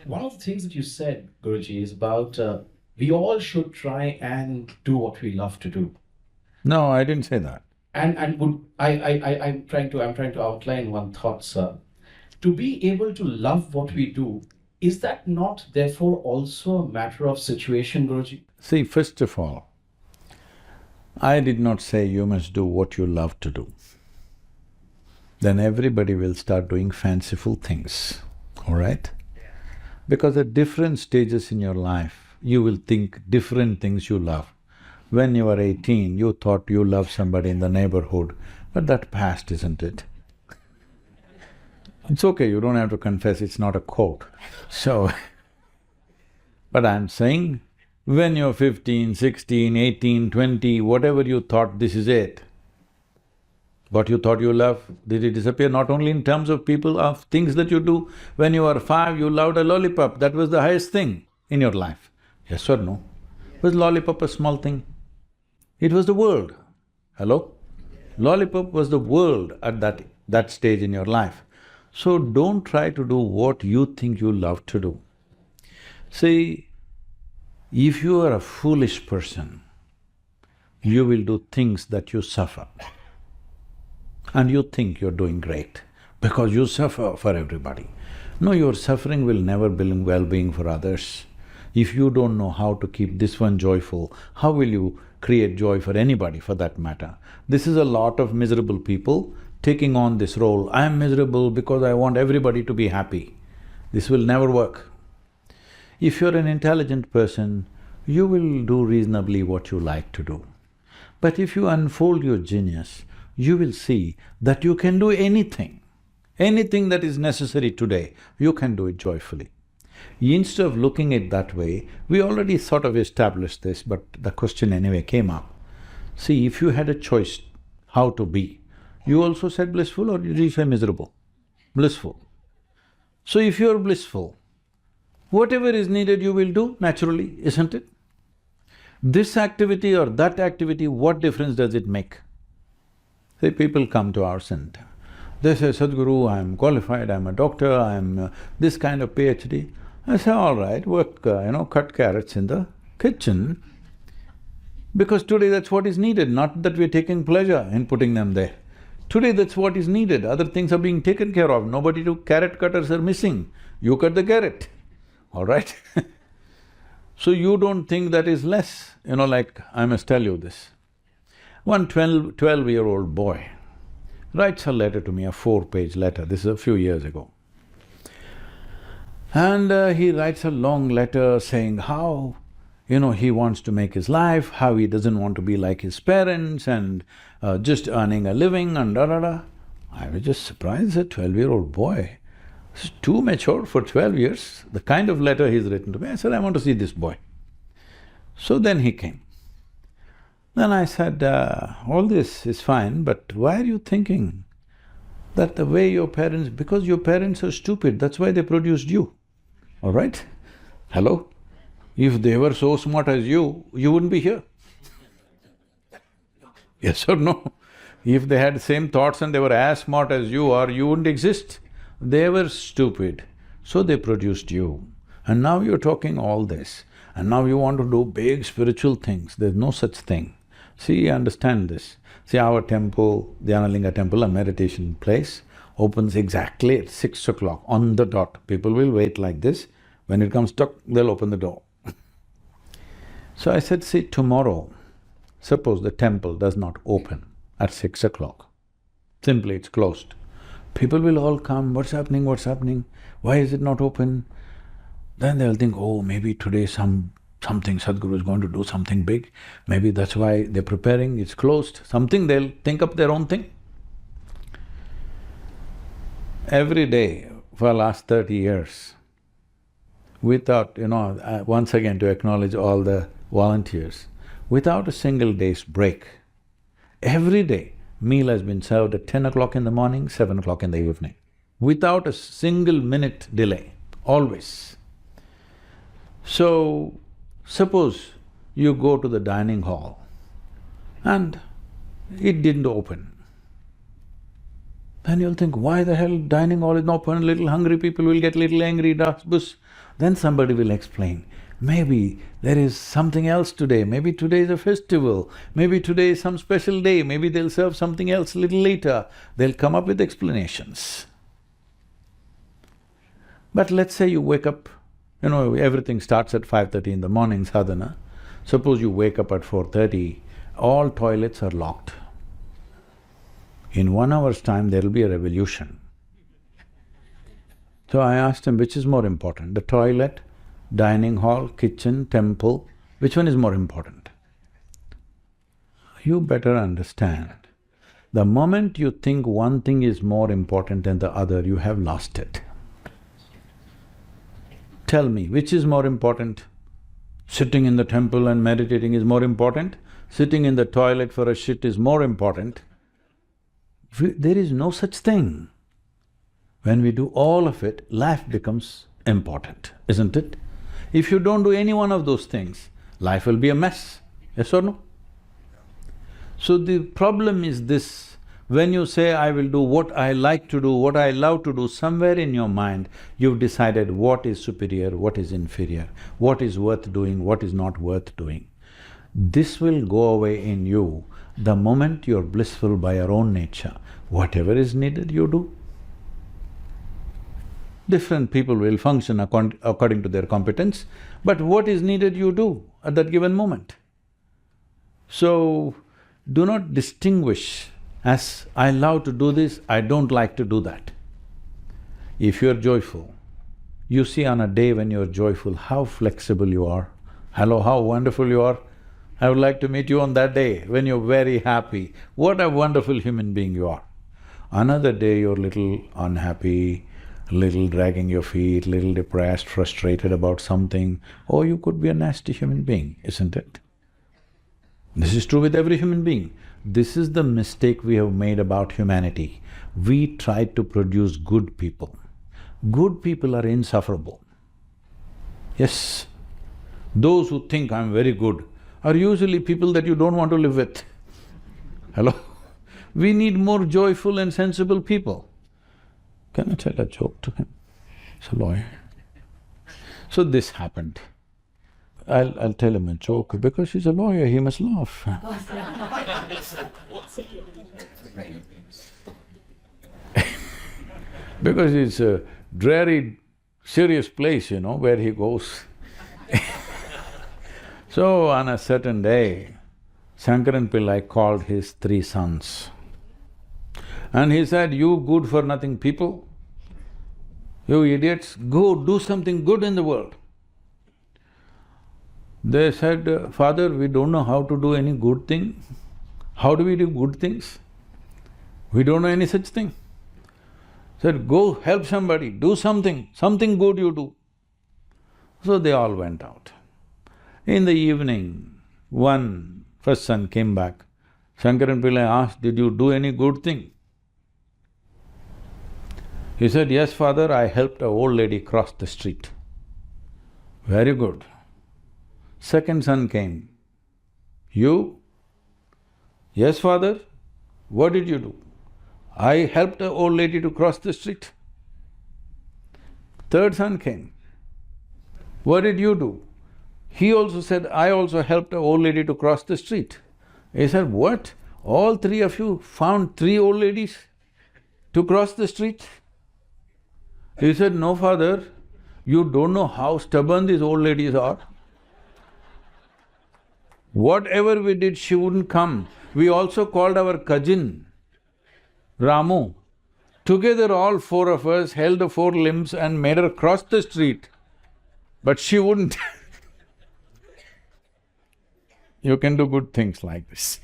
One of the things that you said, Guruji, is about we all should try and do what we love to do. No, I didn't say that. And would I'm trying to outline one thought, sir. To be able to love what we do, is that not therefore also a matter of situation, Guruji? See, first of all, I did not say you must do what you love to do. Then everybody will start doing fanciful things, all right? Because at different stages in your life, you will think different things you love. When you were 18, you thought you loved somebody in the neighborhood, but that passed, isn't it? It's okay, you don't have to confess, it's not a quote. So, but I'm saying, when you're 15, 16, 18, 20, whatever you thought this is it, what you thought you love, did it disappear? Not only in terms of people, of things that you do. When you were 5, you loved a lollipop, that was the highest thing in your life. Yes or no? Was lollipop a small thing? It was the world. Hello? Lollipop was the world at that stage in your life. So don't try to do what you think you love to do. See, if you are a foolish person, you will do things that you suffer. And you think you're doing great because you suffer for everybody. No, your suffering will never bring well-being for others. If you don't know how to keep this one joyful, how will you create joy for anybody for that matter? This is a lot of miserable people taking on this role, I am miserable because I want everybody to be happy. This will never work. If you're an intelligent person, you will do reasonably what you like to do. But if you unfold your genius, you will see that you can do anything. Anything that is necessary today, you can do it joyfully. Instead of looking at it that way, we already sort of established this, but the question anyway came up. See, if you had a choice how to be, you also said blissful or did you say miserable? Blissful. So if you're blissful, whatever is needed you will do naturally, isn't it? This activity or that activity, what difference does it make? See, people come to our center, they say, Sadhguru, I'm qualified, I'm a doctor, I'm this kind of PhD. I say, all right, work, cut carrots in the kitchen, because today that's what is needed, not that we're taking pleasure in putting them there. Today that's what is needed, other things are being taken care of, nobody to… carrot cutters are missing, you cut the carrot, all right? So you don't think that is less, like I must tell you this. One 12-year-old boy writes a letter to me, a 4-page letter, this is a few years ago. And he writes a long letter saying how, he wants to make his life, how he doesn't want to be like his parents and just earning a living and da-da-da. I was just surprised, a 12-year-old boy. This is too mature for 12 years, the kind of letter he's written to me. I said, I want to see this boy. So then he came. Then I said, all this is fine, but why are you thinking that the way your parents… because your parents are stupid, that's why they produced you, all right? Hello? If they were so smart as you wouldn't be here. Yes or no? If they had the same thoughts and they were as smart as you are, you wouldn't exist. They were stupid, so they produced you. And now you're talking all this, and now you want to do big spiritual things, there's no such thing. See, understand this. See, our temple, the Analinga temple, a meditation place, opens exactly at 6 o'clock, on the dot. People will wait like this, when it comes tuck, they'll open the door. So I said, see, tomorrow, suppose the temple does not open at 6 o'clock, simply it's closed. People will all come, what's happening, why is it not open? Then they'll think, oh, maybe today something, Sadhguru is going to do something big, maybe that's why they're preparing, it's closed, something, they'll think up their own thing. Every day for the last 30 years, without, once again to acknowledge all the volunteers, without a single day's break, every day meal has been served at 10 o'clock in the morning, 7 o'clock in the evening, without a single minute delay, always. So, suppose you go to the dining hall and it didn't open. Then you'll think, why the hell dining hall is open, little hungry people will get little angry, bus. Then somebody will explain, maybe there is something else today, maybe today is a festival, maybe today is some special day, maybe they'll serve something else little later. They'll come up with explanations. But let's say you wake up, everything starts at 5:30 in the morning, sadhana. Suppose you wake up at 4:30, all toilets are locked. In 1 hour's time, there'll be a revolution. So I asked him, which is more important, the toilet, dining hall, kitchen, temple, which one is more important? You better understand, the moment you think one thing is more important than the other, you have lost it. Tell me, which is more important? Sitting in the temple and meditating is more important? Sitting in the toilet for a shit is more important? There is no such thing. When we do all of it, life becomes important, isn't it? If you don't do any one of those things, life will be a mess, yes or no? So the problem is this, when you say, I will do what I like to do, what I love to do, somewhere in your mind, you've decided what is superior, what is inferior, what is worth doing, what is not worth doing. This will go away in you the moment you're blissful by your own nature. Whatever is needed, you do. Different people will function according to their competence, but what is needed, you do at that given moment. So, do not distinguish as, I love to do this, I don't like to do that. If you're joyful, you see on a day when you're joyful, how flexible you are. Hello, how wonderful you are. I would like to meet you on that day when you're very happy. What a wonderful human being you are. Another day you're little unhappy, little dragging your feet, little depressed, frustrated about something, or you could be a nasty human being, isn't it? This is true with every human being. This is the mistake we have made about humanity. We try to produce good people. Good people are insufferable. Yes, those who think I'm very good are usually people that you don't want to live with. Hello? We need more joyful and sensible people. Can I tell a joke to him? He's a lawyer. So this happened. I'll tell him a joke, because he's a lawyer, he must laugh. Because it's a dreary, serious place, where he goes. So on a certain day, Shankaran Pillai called his 3 sons. And he said, you good-for-nothing people, you idiots, go do something good in the world. They said, Father, we don't know how to do any good thing. How do we do good things? We don't know any such thing. Said, go help somebody, do something good you do. So they all went out. In the evening, first son came back. Shankaran Pillai asked, did you do any good thing? He said, yes, Father, I helped an old lady cross the street. Very good. Second son came. You? Yes, Father. What did you do? I helped an old lady to cross the street. Third son came. What did you do? He also said, I also helped an old lady to cross the street. He said, what? All 3 of you found 3 old ladies to cross the street? He said, no, Father, you don't know how stubborn these old ladies are. Whatever we did, she wouldn't come. We also called our cousin, Ramu. Together all 4 of us held the 4 limbs and made her cross the street, but she wouldn't. You can do good things like this.